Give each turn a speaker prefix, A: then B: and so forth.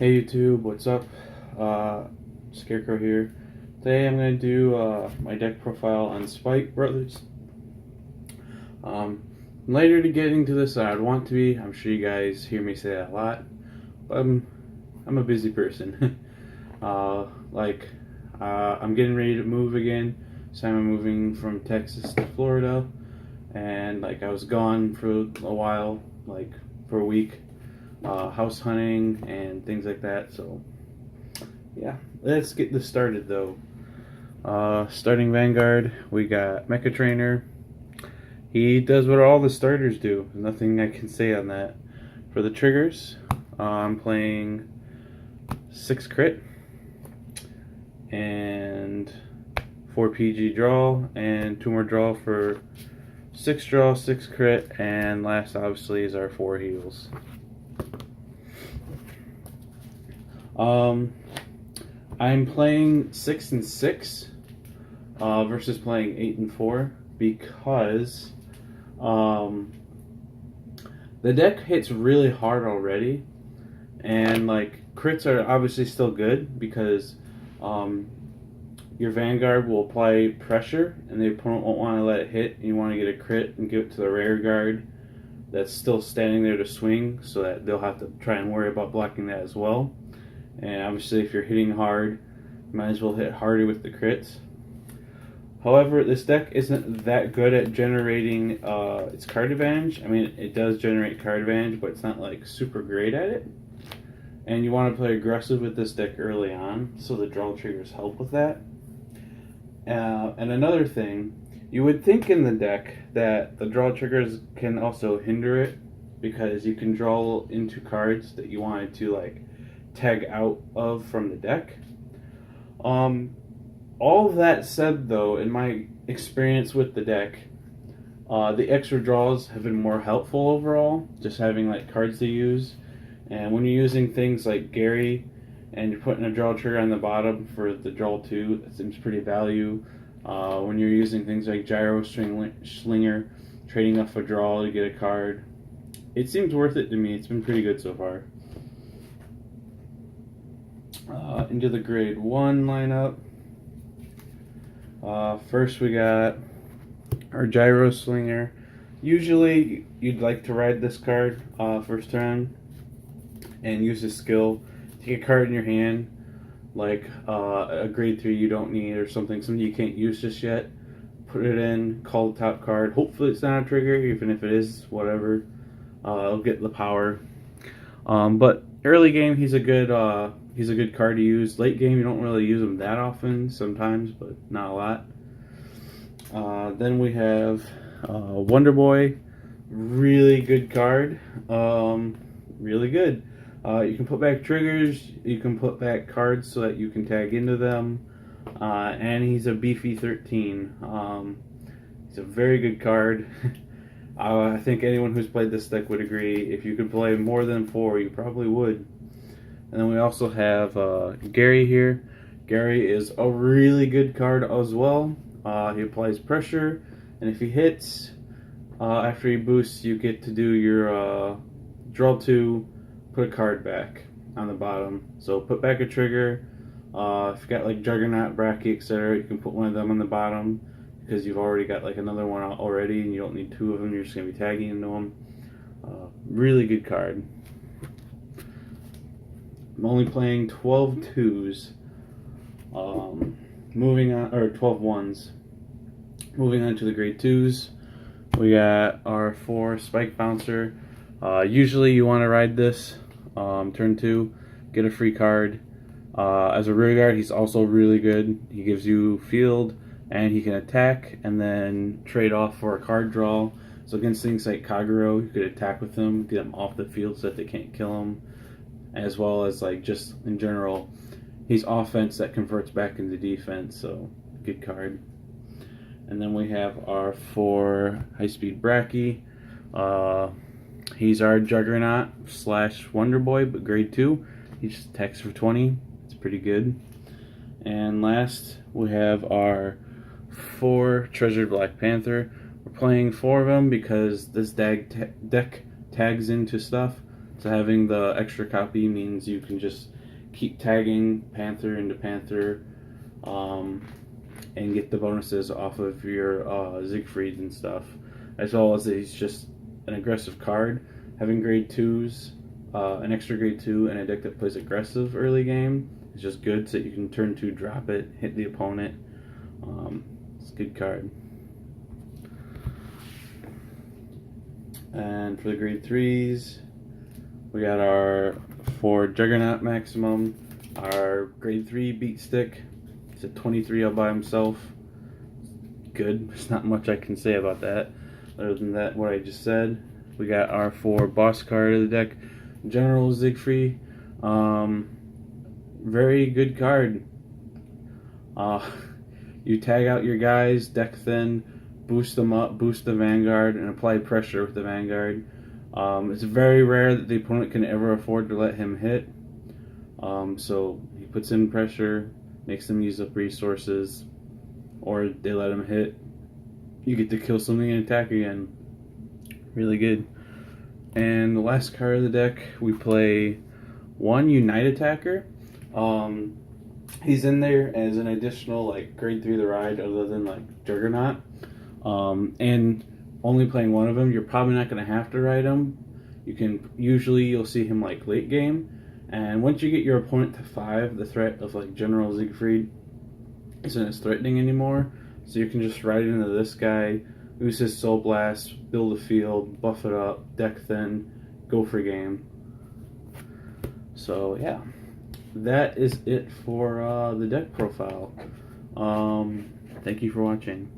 A: Hey YouTube, what's up? Scarecrow here. Today I'm going to do my deck profile on Spike Brothers. Later to getting to this than I'd want to be. I'm sure you guys hear me say that a lot. But I'm a busy person. I'm getting ready to move again. So I'm moving from Texas to Florida. And I was gone for a while, for a week. House hunting and things like that. So yeah, let's get this started though. Starting Vanguard, we got Mecha Trainer. He does what all the starters do. Nothing I can say on that. For the triggers, I'm playing 6 crit and 4 PG draw and 2 more draw for 6 draw, 6 crit, and last obviously is our 4 heals. I'm playing 6 and 6 versus playing 8 and 4 because the deck hits really hard already, and crits are obviously still good because your Vanguard will apply pressure and the opponent won't want to let it hit, and you want to get a crit and give it to the rear guard that's still standing there to swing, so that they'll have to try and worry about blocking that as well. And obviously if you're hitting hard, you might as well hit harder with the crits. However, this deck isn't that good at generating its card advantage. I mean, it does generate card advantage, but it's not super great at it. And you want to play aggressive with this deck early on, so the draw triggers help with that. And another thing, you would think in the deck that the draw triggers can also hinder it, because you can draw into cards that you wanted to tag out of from the deck. All of that said though, in my experience with the deck, the extra draws have been more helpful overall, just having cards to use. And when you're using things like Gary and you're putting a draw trigger on the bottom for the draw 2, that seems pretty value. When you're using things like Gyro Slinger, trading off a draw to get a card, it seems worth it to me. It's been pretty good so far. Into the grade 1 lineup. First we got our Gyro Slinger. Usually you'd like to ride this card first turn and use this skill. Take a card in your hand, a grade 3 you don't need or something you can't use just yet. Put it in, call the top card. Hopefully it's not a trigger, even if it is, whatever. It'll get the power. But early game he's a good card to use. Late game you don't really use him that often, sometimes, but not a lot. Then we have Wonder Boy. Really good card. Really good. You can put back triggers, you can put back cards so that you can tag into them, and he's a beefy 13. He's a very good card. I think anyone who's played this deck would agree. If you could play more than 4, you probably would. And then we also have Gary here. Gary is a really good card as well. He applies pressure, and if he hits, after he boosts, you get to do your draw 2, put a card back on the bottom. So put back a trigger. If you got Juggernaut, Bracky, etc., you can put one of them on the bottom, because you've already got another one out already, and you don't need 2 of them. You're just going to be tagging into them. Really good card. I'm only playing 12 2s. Moving on, or 12 1s. Moving on to the grade 2s. We got our 4 Spike Bouncer. Usually you want to ride this turn 2, get a free card. As a rear guard, he's also really good. He gives you field, and he can attack and then trade off for a card draw. So against things like Kagero, you could attack with him, get him off the field so that they can't kill him. As well as just in general, he's offense that converts back into defense, so good card. And then we have our 4 high-speed Bracky. He's our Juggernaut / Wonder Boy, but grade 2. He just attacks for 20. It's pretty good. And last, we have our 4 Treasured Black Panther. We're playing 4 of them because this deck tags into stuff. So having the extra copy means you can just keep tagging Panther into Panther, and get the bonuses off of your Siegfried and stuff, as well as he's just an aggressive card. Having grade 2s, an extra grade 2 and a deck that plays aggressive early game is just good, so you can turn 2, drop it, hit the opponent. It's a good card. And for the grade 3s, we got our 4 Juggernaut Maximum, our grade 3 Beat Stick. It's a 23 all by himself. Good. There's not much I can say about that, other than that what I just said. We got our 4 boss card of the deck, General Siegfried. Very good card. You tag out your guys, deck thin, boost them up, boost the Vanguard, and apply pressure with the Vanguard. It's very rare that the opponent can ever afford to let him hit. So he puts in pressure, makes them use up resources, or they let him hit. You get to kill something and attack again. Really good. And the last card of the deck, we play 1 Unite Attacker. He's in there as an additional like grade 3 the ride, other than like Juggernaut. And only playing 1 of them, you're probably not going to have to ride him. You'll see him like late game, and once you get your opponent to 5, the threat of like General Siegfried isn't as threatening anymore. So you can just ride into this guy, use his Soul Blast, build a field, buff it up, deck thin, go for game. So yeah, that is it for the deck profile. Thank you for watching.